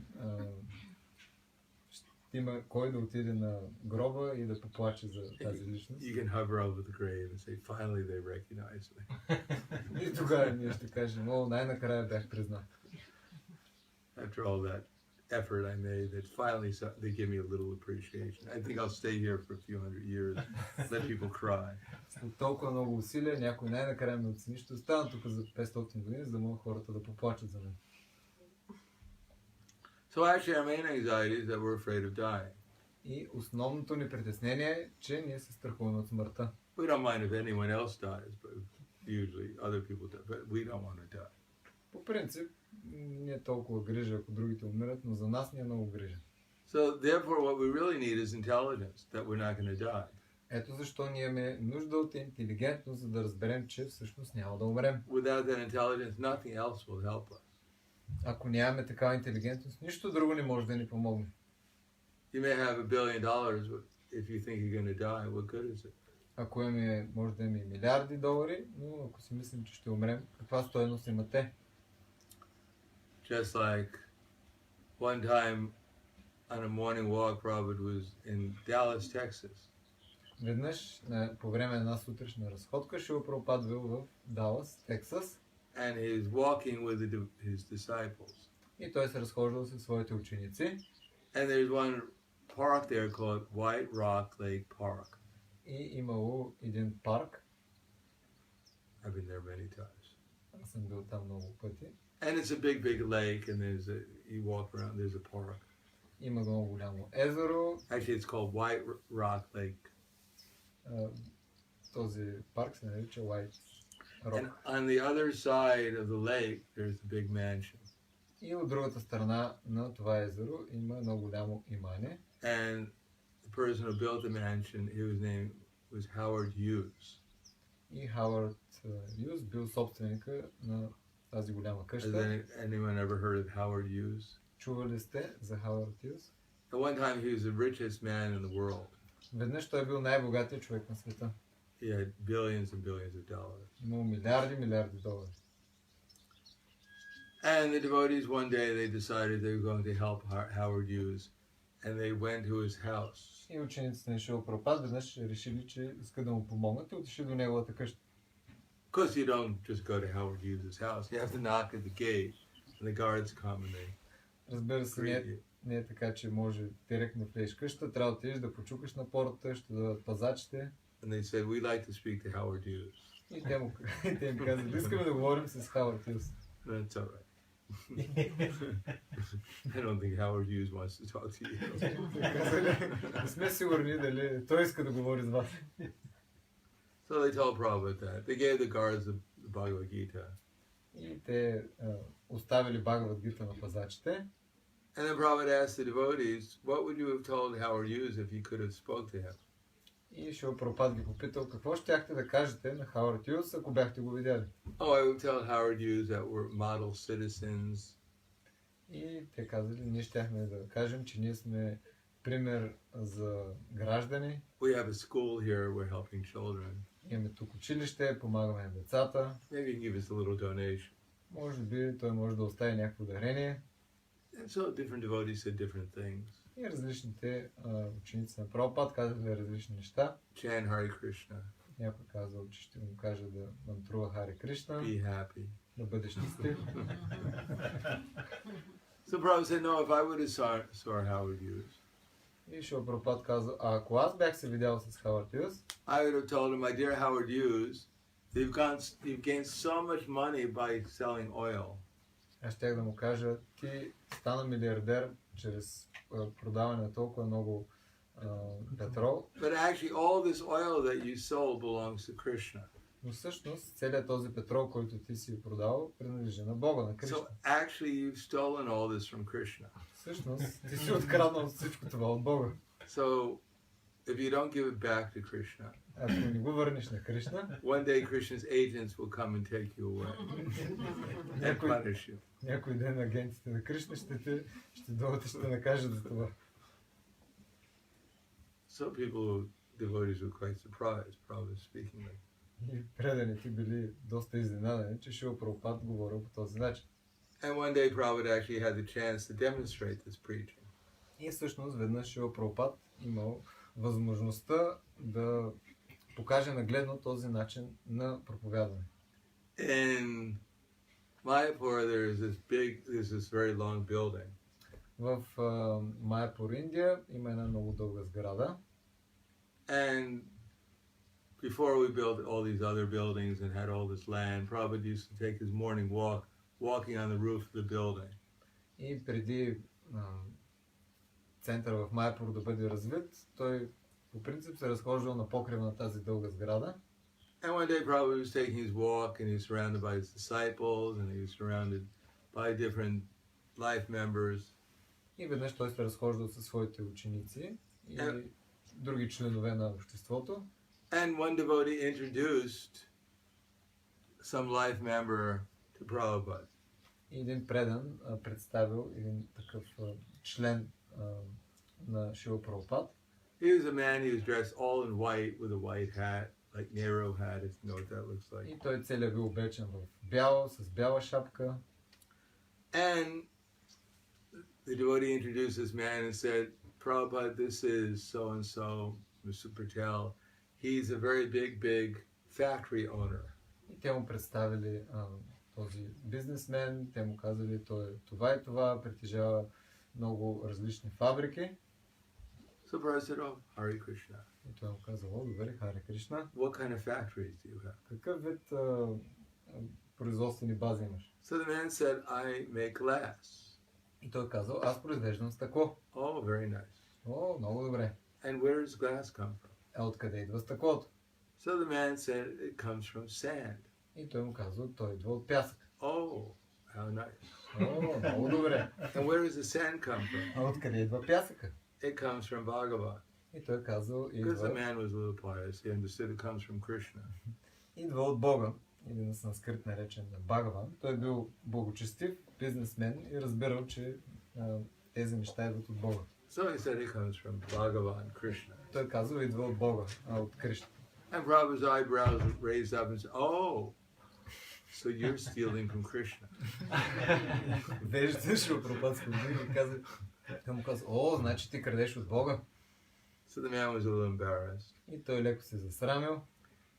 има кой да отиде на гроба и да поплаче за тази личност. You can hover over the grave and say, finally they recognize me. И тогава ние ще кажем, най-накрая бях признат. After all that effort I made, that finally they give me a little appreciation. I think I'll stay here for a few hundred years, let people cry. След толкова много усилия, някой най-накрая ме оцени, ще остана тук за 500 години, за да могат хората да поплачат за мен. So actually our main anxiety is that we're afraid of dying. И основното ни притеснение е, че ние се страхуваме от смъртта. We don't mind if anyone else dies, but usually other people die, but we don't want to die. По принцип, не е толкова грижа, ако другите умират, но за нас ни е много грижа. So therefore what we really need is intelligence, that we're not going to die. Ето защо ние имаме нужда от интелигентност, за да разберем, че всъщност няма да умрем. Without that intelligence, nothing else will help us. Ако нямаме такава интелигентност, нищо друго не може да ни помогне. You may have $1 billion, but if you think you're going to die, what good is it? Ако имаме, може да имаме милиарди долари, но ако си мислим, че ще умрем, каква стойност имат те? Just like one time on a morning walk, Robert was in Dallas, Texas. Веднъж по време на една сутрешна разходка Шила Прабхупад бил в Далас, Тексас. And he's walking with his disciples. И той се разхождал със своите ученици. And there's one park there called White Rock Lake Park. И имало един парк. I've been there many times. Аз съм бил там много пъти. And it's a big lake, and you walk around, there's a park. Има много голямо езеро. Actually, it's called White Rock Lake. Този парк се нарича White Rock. And on the other side of the lake, there's a big mansion. И от другата страна на това езеро има едно голямо имане. And the person who built the mansion, his name was Howard Hughes. И Хауърд Юз бил собственика на тази голяма Has къща. anyone ever heard of Howard Hughes? Чували сте за Хауърд Юз? At one time, he was the richest man in the world. Веднъж той е бил най-богатият човек на света. He had billions and billions of dollars. Имал милиарди долари. And the devotees one day they decided they were going to help Howard Hughes, and they went to his house. И учениците на Шрила Прабхупада веднъж решили, че искат да му помогнат и отишли до неговата къща. Of course, you don't just go to Howard Hughes' house. You have to knock at the gate, and the guards come and they Разбира се, greet you. не е така, че може директно да влезеш в къщата, трябва да отидеш да почукаш на портата, ще дадат пазачите. And they said, "We'd like to speak to Howard Hughes." И те им казват, искаме да говорим с Хауърд Юз. That's all right. I don't think Howard Hughes wants to talk to you. Не сме сигурни дали той иска да говори с вас. So they told Prabhupada that. They gave the guards the Bhagavad Gita. И те оставили Бхагавад Гита на пазачите. And then Prabhupada asked the devotees, what would you have told Howard Hughes if you could have spoke to him? И Шрила Прабхупада ги попитал, какво щяхте да кажете на Хауърд Юз, ако бяхте го видяли? Oh, I would tell Howard Hughes that we're model citizens. И те казали, ние щяхме да кажем, че ние сме пример за граждани. We have a school here, we're helping children. Имаме тук училище, помагаме на децата. Maybe you can give us a little donation. Може би той може да остави някакво дарение. And so different devotees said different things. И различните ученици на Прабхупад казали различни неща. Chant Hare Krishna. Някой казал, че ще му каже да мантрува Харе Кришна, Be happy. да бъде щастлив. So Prabhupada said, no, if I would have saw Howard Hughes, И Шрила Прабхупада каза, а ако аз бях се видял с Хауърд Юз, I would have told him, my dear Howard Hughes, you've gained so much money by selling oil. аз щях да му кажа, ти стана милиардер чрез продаване на толкова много петрол. But actually all this oil that you sold belongs to Krishna. Но всъщност целият този петрол, който ти си продал, принадлежи на Бога, на Кришна. So actually you've stolen all this from Krishna. Всъщност ти си откраднал всичко това от Бога. So if you don't give it back to Krishna, Ако не го върнеш на Кришна, one day Krishna's agents will come and take you away and punish you. някой ден агентите на Кришна ще дойдат и ще накажат за това. So devotees were quite surprised, probably speaking like. И преданите били доста изненадани, че Шрила Прабхупада говорил по този начин. And one day Prabhupada actually had the chance to demonstrate this preaching. И всъщност веднъж Шрила Прабхупада имал възможността да покаже нагледно този начин на проповядване. In Mayapur there's this very long building. В Майапур, Индия, има една много дълга сграда. And before we built all these other buildings and had all this land, Prabhupada used to take his morning walk, walking on the roof of the building. И преди център в Майапур да бъде развит, той по принцип се разхождал на покрива на тази дълга сграда. And one day Prabhupada was taking his walk and he was surrounded by his disciples and he was surrounded by different life members. И веднъж той се разхождал със своите ученици и други членове на обществото. And one devotee introduced some life member to Prabhupada. И един предан представил един такъв член на Шрила Прабхупада. He was a man, he was dressed all in white with a white hat, like Nehru hat, if you know what that looks like. И той целият бил облечен в бяло, с бяла шапка. And the devotee introduced this man and said, Prabhupada, this is so-and-so, Mr. Patel. He's a very big factory owner. И те му представили този бизнесмен, те му казали, той е това и това, притежава много различни фабрики. So Prabhupada said, oh, Hare Krishna. И той му каза, о, добре, Харе Кришна, What kind of factories do you have? какъв вид производствени бази имаш? So the man said, I make glass. И той казал, аз произвеждам стъкло. Oh, very nice. О, много добре. And where does glass come from? А откъде идва стъклото? So the man said, it comes from sand. И той му казал, той идва от пясък. Oh, how nice. О, много добре. And where does the sand come from? А откъде идва пясъка? It comes from Bhagavan. И той казал, Because the идва, man was a little pious, he understood it comes from Krishna. идва от Бога. Или на санскрит наречен Бхагаван. Той е бил благочестив, бизнесмен и разбирал, че тези неща идват от Бога. So he said it comes from Bhagavan, Krishna. Той казал, идва от Бога, от Кришна. And Prabhupada's eyebrows raised up and said, oh, so you're stealing from Krishna. Веждаш Прабхупад и каза, той му каза, о, значи ти крадеш от Бога. So the man was a little embarrassed. И той леко се засрамил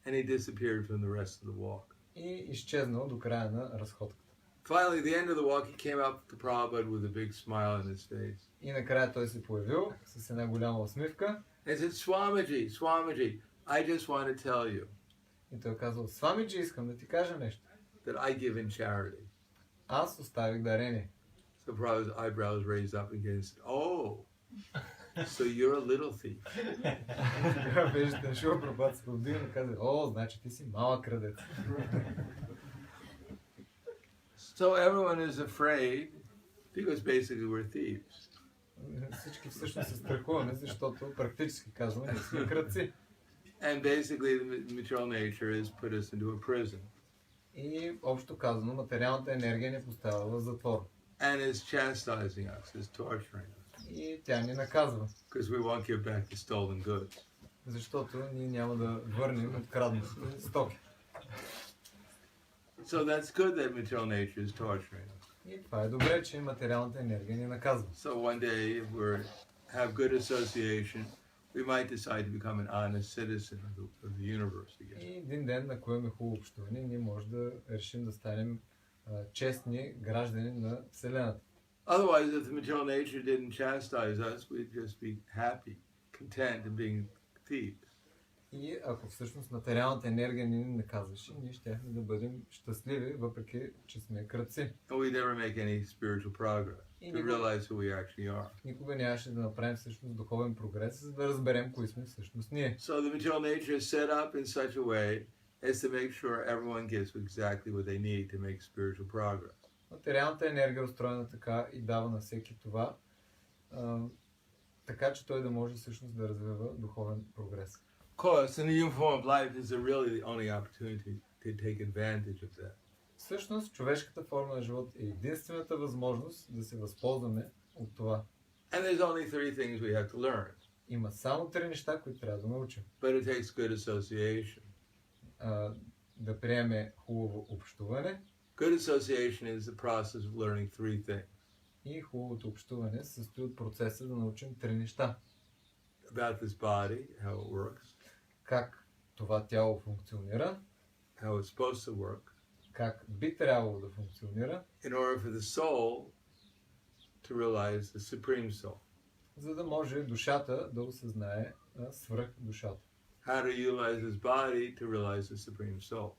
And he disappeared from the rest of the walk. и изчезнал до края на разходката. Finally, at the end of the walk, he came up to Prabhupada with a big smile on his face. И накрая той се появил с една голяма усмивка. And he said, Swamiji, Swamiji, I just want to tell you И той казал, Свамиджи, искам да ти кажа нещо. that I give in charity. Аз оставих дарение. So Prabhupada's eyebrows raised up again and said, oh, so you're a little thief. Виждате, шо Прабхупад се повдигна и каза, о, значи ти си малък крадец. So everyone is afraid because basically we're thieves. Всички всъщност се страхуваме, защото практически казваме, ние сме крадци. And basically the material nature has put us into a prison. И общо казано, материалната енергия ни поставя в затвор. And is chastising us, is torturing us. И тя ни наказва, Because we won't give back the stolen goods. защото ние няма да върнем откраднатите стоки. So that's good that material nature is torturing us. И това е добре, че материалната енергия ни наказва. So one day, if we have good association, we might decide to become an honest citizen of the universe again. И един ден, ако имаме хубаво общуване, ние може да решим да станем честни граждани на Вселената. Otherwise, if the material nature didn't chastise us, we'd just be happy, content in being thieves. И ако всъщност материалната енергия ни наказваше, ние щяхме да бъдем щастливи, въпреки че сме крадци. And we'd never make any spiritual progress to realize who we actually are. Никога нямаше да направим всъщност духовен прогрес, за да разберем кои сме всъщност ние. So the material nature is set up in such a way as to make sure everyone gets exactly what they need to make spiritual progress. Материалната енергия е устроена така и дава на всеки това, така че той да може всъщност да развива духовен прогрес. Of course, in the human form of life is really the only opportunity to take advantage of that. Всъщност, човешката форма на живот е единствената възможност да се възползваме от това. And there's only three things we have to learn. Има само 3 неща, които трябва да научим. But it takes good association. Да приеме хубаво общуване. Good association is the process of learning three things. И хубавото общуване се състои от процеса да научим 3 неща. About this body, how it works. Как това тяло функционира. How it's supposed to work. Как би трябвало да функционира. In order for the soul to realize the supreme soul. За да може душата да осъзнае свръх душата. How to utilize this body to realize the supreme soul.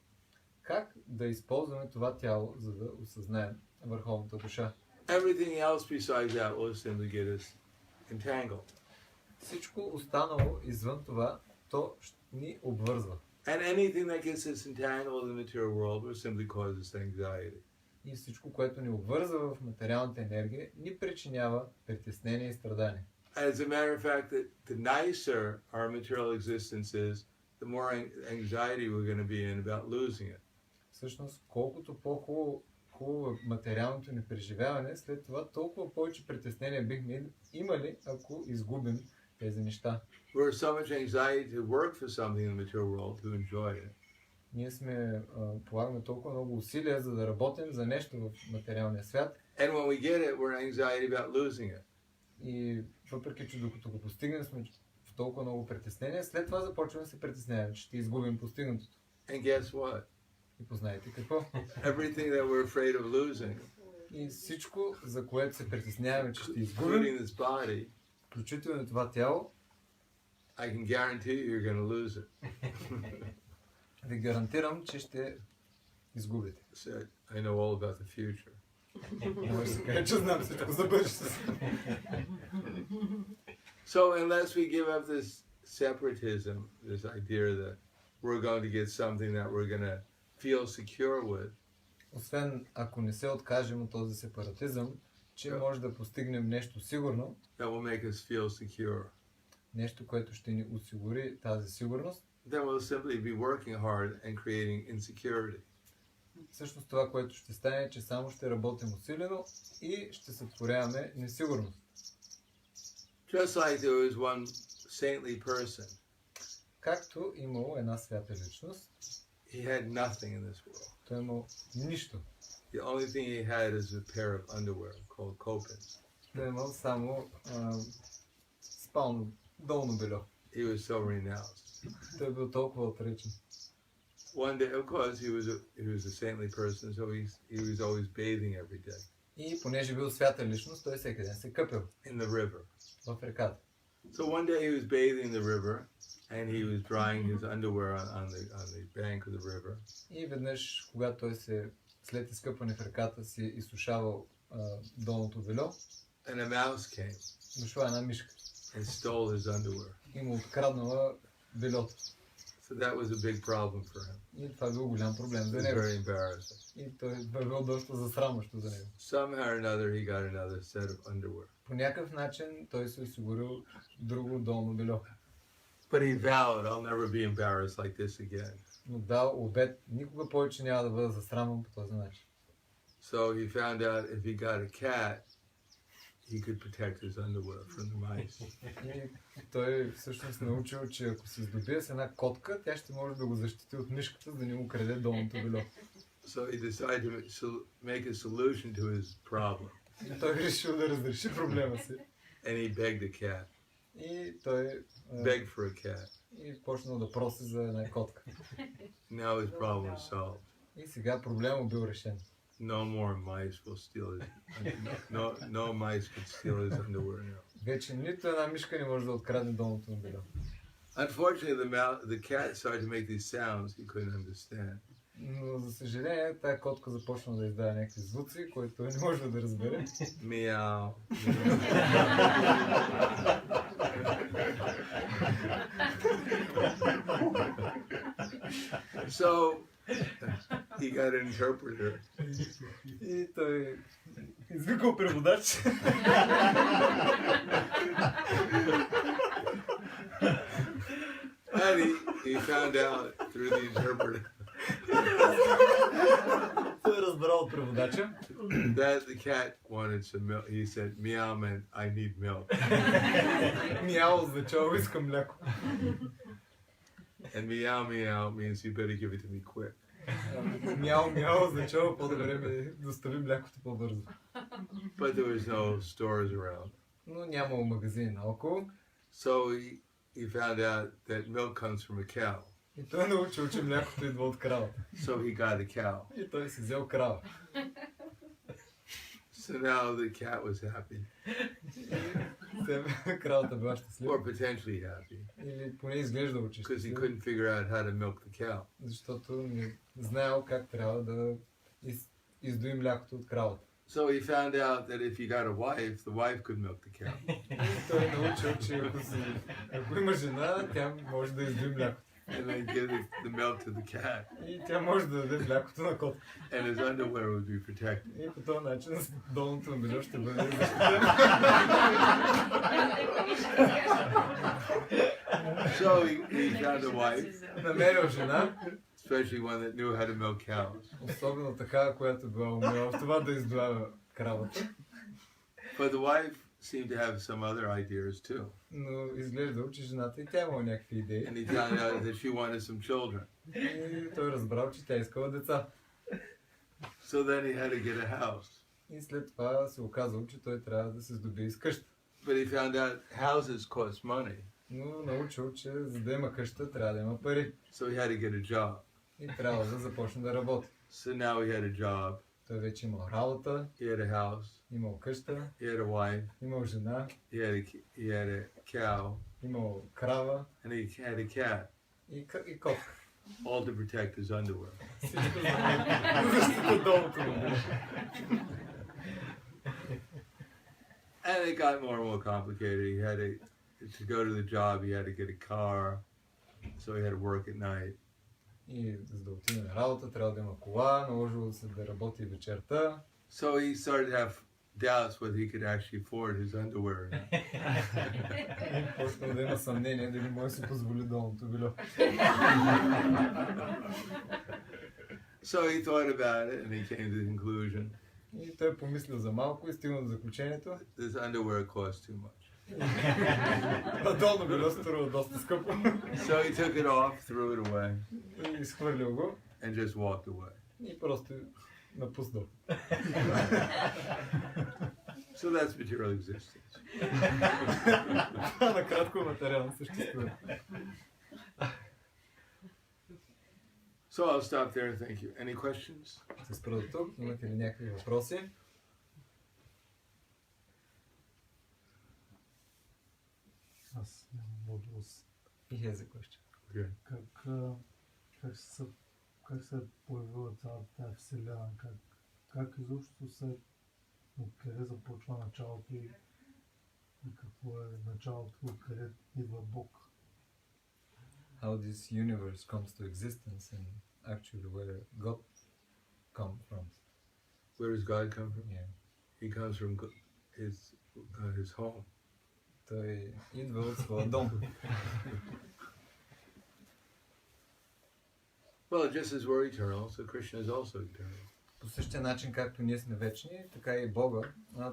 Как да използваме това тяло, за да осъзнаем върховната душа. Everything else besides that will simply get us entangled. Всичко останало извън това, то ни обвързва. And anything that gets us entangled in the material world will simply cause us anxiety. И всичко, което ни обвързва в материалната енергия, ни причинява притеснение и страдание. As a matter of fact, the nicer our material existence is, the more anxiety we're going to be in about losing it. Всъщност, колкото по-хубаво материалното ни преживяване, след това толкова повече притеснения бихме имали, ако изгубим тези неща. We're so much anxiety to work for something in the material world to enjoy it. Ние полагаме толкова много усилия, за да работим за нещо в материалния свят. And when we get it, we're anxiety about losing it. И въпреки, че докато го постигнем, сме в толкова много притеснения, след това започваме да се притесняваме, че ще изгубим постигнатото. And guess what? И познайте какво? Everything that we're afraid of losing, И всичко, за което се притесняваме, че ще изгубим, including this body, включително това тяло, I can guarantee you you're going to lose it. Ви гарантирам, че ще изгубите. Said, I know all about the future. Не може да се каже, че знам всичко за бъдещето. So unless we give up this separatism, this idea that we're going to get something that we're going to feel secure with, Освен ако не се откажем от този сепаратизъм, че може да постигнем нещо сигурно, that will make us feel secure, нещо, което ще ни осигури тази сигурност, then we'll simply be working hard and creating insecurity. всъщност това, което ще стане, е, че само ще работим усилено и ще сътворяваме несигурност. Just like there was one saintly person, Както имало една свята личност, he had nothing in this world. той имал нищо. The only thing he had is a pair of underwear called kopins. Той имал само спално долно бельо. He was so renounced. Той бил толкова отречен. One day, of course, he was a saintly person, so he was always bathing every day И понеже бил свята личност, той всеки ден се къпел in the river. в реката. So one day he was bathing the river, and he was drying his underwear on the bank of the river. И веднъж, когато той се след изкъпване в реката си изсушавал долното бельо, And a mouse came дошла една мишка and stole his underwear. и му откраднала белето. So that was a big problem for him. И това бил голям проблем It за was него. very embarrassing. И той бил доста засрамващо за него. Somehow or another, he got another set of underwear. По някакъв начин той се осигурил друго долно бельо. But he vowed, I'll never be embarrassed like this again. Но дал обет, никога повече няма да бъда засрамван по този начин. So he found out if he got a cat, he could protect his underwear from the mice. И той всъщност научил, че ако се здобие с една котка, тя ще може да го защити от мишката, за да не му краде долното бельо. So he decided to make a solution to his problem. И той решил да разреши проблема си. And he begged a cat. И той Begged for a cat. и почнал да проси за една котка. Now his problem is solved. И сега проблемът бил решен. No more mice will steal his. No mice could steal his underwear now. Вече нито една мишка не може да открадне долното му бельо. Unfortunately, the cat started to make these sounds he couldn't understand. Но за съжаление, тая котка започна да издава някакви звуци, които той не може да разбере. Meow. So he got an interpreter. И той извикал преводач. And he found out through the interpreter Той разбрал от преводача, that the cat wanted some milk. He said, meow meant I need milk. мяу означава искам мляко. And meow meow means you better give it to me quick. Мяу, мяу означава по-добре ми достави млякото по-бързо. But there was no stores around. Но нямало магазини наоколо. So he found out that milk comes from a cow. И той научил, че млякото идва от кравата. So he got a cow. И той си взел крава. So now the cat was happy. Кравата била щастлива. Or potentially happy. Или поне изглеждало, че Because he щастлива. couldn't figure out how to milk the cow. Защото не знаел как трябва да издои млякото от кравата. So he found out that if he got a wife, the wife could milk the cow. И той научил, че ако има жена, тя може да издои млякото. And then give the milk to the cat. И тя може да даде млякото на кот. And his underwear would be protected. И по този начин долното му бельо ще бъде защитено. So he found a wife, Намерил жена, especially one that knew how to milk cows. особено такава, която била умела в това да издоява кравата. But the wife seemed to have some other ideas too. Но изглеждало, че жената и тя имала някакви идеи. And he found out that she wanted some children. И той разбрал, че тя искала деца. So then he had to get a house. И след това се оказало, че той трябва да се здобие из къща. But he found out houses cost money. Но научил, че за да има къща, трябва да има пари. So he had to get a job. И трябва да започне да работи. So now he had a job. Той вече имал работа, He had a house. имал къща, He had a wife. имал жена, He had a cow. Имало крава and he had a cat, и котка. all to protect his underwear. Всичко за защита долното му. And it got more and more complicated. He had to go to the job, he had to get a car, so he had to work at night. И за да отиде на работа, трябва да има кола, наложило се да работи вечерта. So he started to have doubts whether he could actually afford his underwear. Почна да има съмнение дали може да си позволи долното бельо. So he thought about it and he came to the conclusion, И той помислил за малко и стигнал до заключението. this underwear costs too much. Долно бельо струва доста скъпо. So he took it off, threw it away, И изхвърлил го and just walked away. и просто напуснал. So that's material existence. Това накратко е материално съществува. So I'll stop there. Thank you. Any questions? Се спра до тук. Имате ли някакви въпроси? Аз нямам въпрос. И here's a question. Okay. Как се е появила цялата тази вселена? Как изобщо се... Откъде започва началото и какво е началото, откъде идва Бог? How this universe comes to existence and actually where God come from. Where does God come from? Yeah. He comes from his home. Той идва от своя дом. Well, just as we're eternal, so Krishna is also eternal. По същия начин, както ние сме вечни, така и Бога,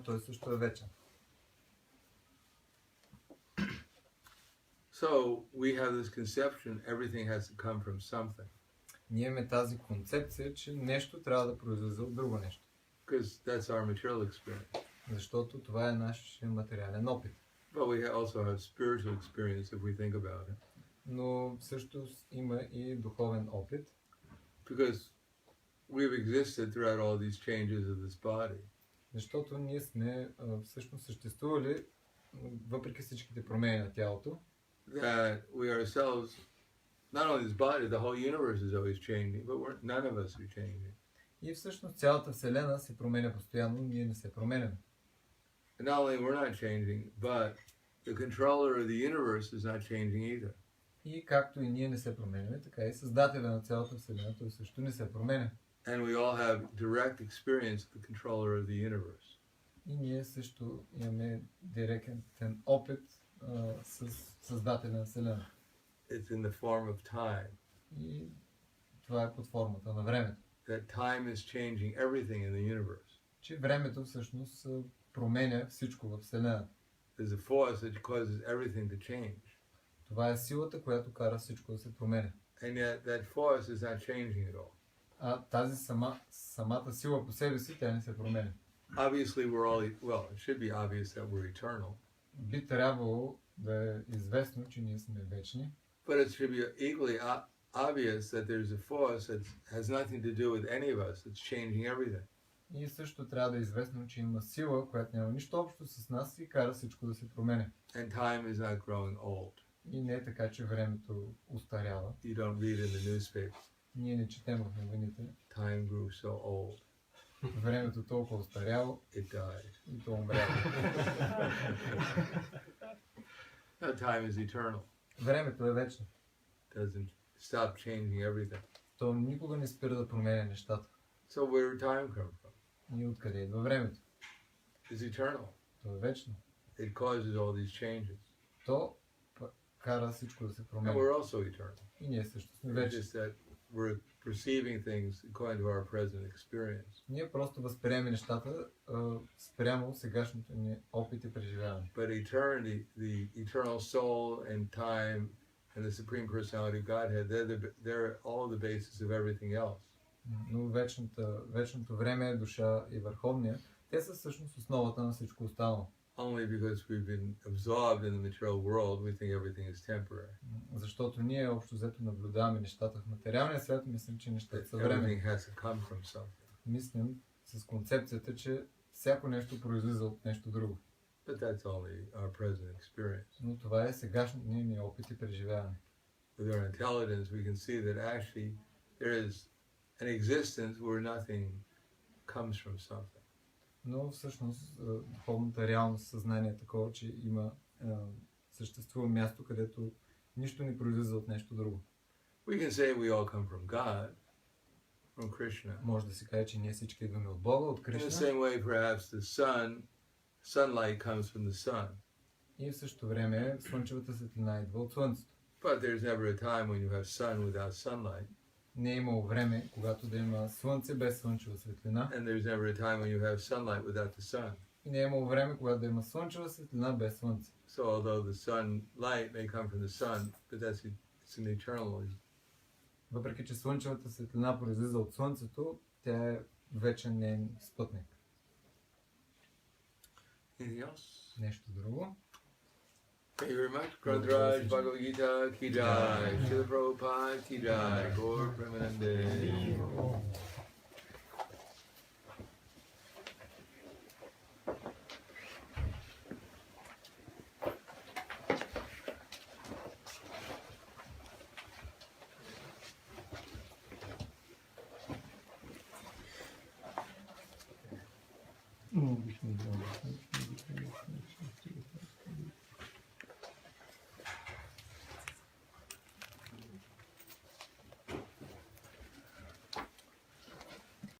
той също е вечен. So we have this conception everything has to come from something. Ние имаме тази концепция, че нещо трябва да произлезе от друго нещо. Because that's our material experience. Защото това е наш материален опит. But we also have spiritual experience if we think about it. Но също има и духовен опит. Because we've existed throughout all these changes of this body. Защото ние сме всъщност съществували въпреки всичките промени на тялото. That we ourselves, not only this body, the whole universe is always changing, but none of us are changing. И всъщност цялата Вселена се променя постоянно, ние не се променяме. And not only we're not changing, but the controller of the universe is not changing either. И както и ние не се променяме, така и създателя на цялата Вселена, той също не се променя. And we all have direct experience of the controller of the universe. И ние също имаме директен опит с създателя на Вселена. It's in the form of time. И това е под формата на времето. That time is changing everything in the universe. Че времето всъщност променя всичко във Вселената. There's a force that causes everything to change. Това е силата, която кара всичко да се променя. And yet that force is not changing at all. А тази самата сила по себе си, тя не се променя. Obviously we're all, well, it should be obvious that we're eternal. Би трябвало да е известно, че ние сме вечни. But it should be equally obvious that there's a force that has nothing to do with any of us, that's changing everything. И също трябва да е известно, че има сила, която няма нищо общо с нас и кара всичко да се променя. And time is not growing old. И не е така, че времето устарява. You don't read in the newspaper. Ние не четем в новините. Time grew so old. Времето толкова устаряло It died. и то умряло. No, time is eternal. Времето е вечно. Doesn't stop changing everything. То никога не спира да променя нещата. So where did time come from? И откъде идва времето? It's eternal. То е вечно. It causes all these changes. То кара всичко да се And променя. we're also eternal. И ние също сме It's вечни. just that we're perceiving things according to our present experience. Ние просто възприемаме нещата спрямо сегашното ни опит и преживяване. But eternity, the eternal soul and time and the Supreme Personality of Godhead, they're all the basis of everything else. Но вечното време, душа и върховния, те са всъщност основата на всичко останало. Only because we've been absorbed in the material world, we think everything is temporary. Защото ние общо взето наблюдаваме нещата в материалния свят, мислим, че нещата са временни. Everything has to come from something. Мислим с концепцията, че всяко нещо произлиза от нещо друго. But But that's only our present experience. Но това е сегашният ни опит и преживяване. With our intelligence, we can see that actually there is an existence where nothing comes from something. Но всъщност духовната реалност, съзнание е такова, че съществува място, където нищо не произлиза от нещо друго. We can say we all come from God, from Krishna. Може да се каже, че ние всички идваме от Бога, от In the Кришна. same way, perhaps the sunlight comes from the sun. И в същото време слънчевата светлина идва от Слънцето. But there's never a time when you have sun without sunlight. Не е имало време, когато да има Слънце без слънчева светлина. And there's never a time when you have sunlight without the sun. И не е имало време, когато да има слънчева светлина без Слънце. So although the sunlight may come from the sun, but it's an eternal. Въпреки че слънчевата светлина произлиза от Слънцето, тя е вечен нейн спътник. Anything else? Нещо друго. Thank you very much. Grantaraj Bhagavad Gita ki jai, Srila Prabhupada ki jai, Gaur Premanande. Много бихме да